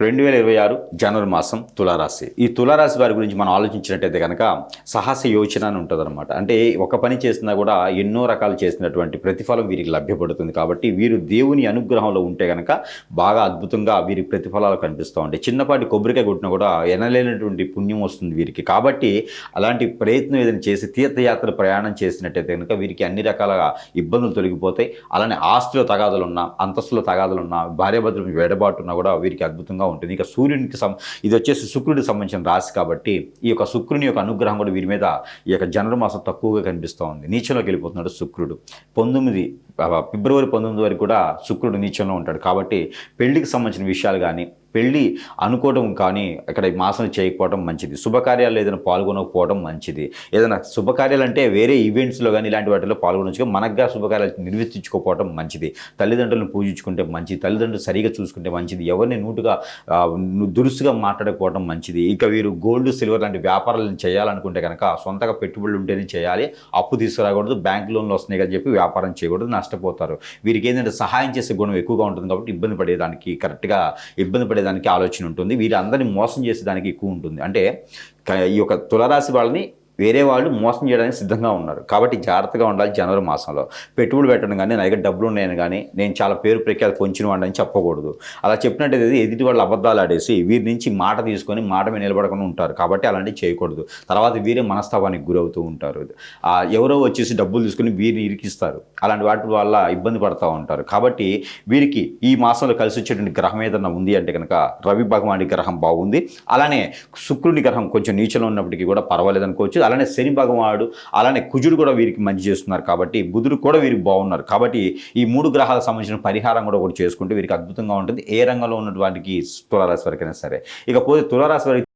2026 జనవరి మాసం తులారాశి. ఈ తులారాశి వారి గురించి మనం ఆలోచించినట్టయితే కనుక సాహస యోచన అని ఉంటుందన్నమాట. అంటే ఒక పని చేసినా కూడా ఎన్నో రకాలు చేసినటువంటి ప్రతిఫలం వీరికి లభ్యపడుతుంది. కాబట్టి వీరు దేవుని అనుగ్రహంలో ఉంటే కనుక బాగా అద్భుతంగా వీరి ప్రతిఫలాలు కనిపిస్తూ ఉంటాయి. చిన్నపాటి కొబ్బరికాయ కొట్టినా కూడా ఎనలేనటువంటి పుణ్యం వస్తుంది వీరికి. కాబట్టి అలాంటి ప్రయత్నం ఏదైనా చేసి తీర్థయాత్ర ప్రయాణం చేసినట్టయితే కనుక వీరికి అన్ని రకాల ఇబ్బందులు తొలగిపోతాయి. అలానే ఆస్తుల తగాదులున్నా, అంతస్తుల తగాదులున్నా, భార్యాభర్తల వెడబాటున్నా కూడా వీరికి అద్భుతంగా ఉంటుంది. ఇక సూర్యునికి ఇది వచ్చేసి శుక్రుడికి సంబంధించిన రాశి కాబట్టి ఈ యొక్క శుక్రుని యొక్క అనుగ్రహం కూడా వీరి మీద ఈ యొక్క జనవరి మాసం తక్కువగా కనిపిస్తూ ఉంది. నీచంలోకి వెళ్ళిపోతున్నాడు శుక్రుడు. ఫిబ్రవరి 19 వరకు కూడా శుక్రుడు నీచంలో ఉంటాడు. కాబట్టి పెళ్లికి సంబంధించిన విషయాలు కానీ, పెళ్ళి అనుకోవడం కానీ ఇక్కడ ఈ మాసం చేయకపోవడం మంచిది. శుభకార్యాలు ఏదైనా పాల్గొనకపోవడం మంచిది. ఏదైనా శుభకార్యాలు అంటే వేరే ఈవెంట్స్లో కానీ ఇలాంటి వాటిలో పాల్గొనొచ్చు. మనకుగా శుభకార్యాలు నిర్వర్తించుకోకపోవడం మంచిది. తల్లిదండ్రులను పూజించుకుంటే మంచిది. తల్లిదండ్రులు సరిగా చూసుకుంటే మంచిది. ఎవరిని దురుసుగా మాట్లాడకపోవడం మంచిది. ఇక వీరు గోల్డ్, సిల్వర్ లాంటి వ్యాపారాలను చేయాలనుకుంటే కనుక సొంతగా పెట్టుబడులు ఉంటేనే చేయాలి. అప్పు తీసుకురాకూడదు. బ్యాంక్ లోన్లు వస్తున్నాయి కదా చెప్పి వ్యాపారం చేయకూడదు, నష్టపోతారు. వీరికి ఏంటంటే సహాయం చేసే గుణం ఎక్కువగా ఉంటుంది కాబట్టి ఇబ్బంది పడేదానికి ఆలోచన ఉంటుంది. వీరందరినీ మోసం చేసేదానికి ఎక్కువ ఉంటుంది. అంటే ఈ యొక్క తులారాశి వాళ్ళని వేరే వాళ్ళు మోసం చేయడానికి సిద్ధంగా ఉన్నారు. కాబట్టి జాగ్రత్తగా ఉండాలి. జనవరి మాసంలో పెట్టుబడి పెట్టడం కానీ, నా దగ్గర డబ్బులు ఉన్నాయని కానీ, నేను చాలా పేరు ప్రఖ్యాతి పొంచిన వాడిని చెప్పకూడదు. అలా చెప్పినట్టయితే ఎదుటి వాళ్ళు అబద్ధాలు ఆడేసి వీరి నుంచి మాట తీసుకొని మాట మీద నిలబడకుండా ఉంటారు. కాబట్టి అలాంటివి చేయకూడదు. తర్వాత వీరే మనస్తాపానికి గురవుతూ ఉంటారు. ఎవరో వచ్చేసి డబ్బులు తీసుకొని వీరిని ఇరికిస్తారు. అలాంటి వాటి వల్ల ఇబ్బంది పడుతూ ఉంటారు. కాబట్టి వీరికి ఈ మాసంలో కలిసి వచ్చేటువంటి గ్రహం ఏదన్నా ఉంది అంటే కనుక రవి భగవాని గ్రహం బాగుంది. అలానే శుక్రుని గ్రహం కొంచెం నీచలో ఉన్నప్పటికీ కూడా పర్వాలేదు అనుకోవచ్చు. అలానే శని భగవానుడు, అలానే కుజుడు కూడా వీరికి మంచి చేస్తున్నారు. కాబట్టి బుధుడు కూడా వీరికి బాగున్నారు. కాబట్టి ఈ 3 గ్రహాలకు సంబంధించిన పరిహారం కూడా ఒకటి చేసుకుంటే వీరికి అద్భుతంగా ఉంటుంది. ఏ రంగంలో ఉన్నటువంటి తులారాశి వారికైనా సరే. ఇకపోతే తులారాశి వారికి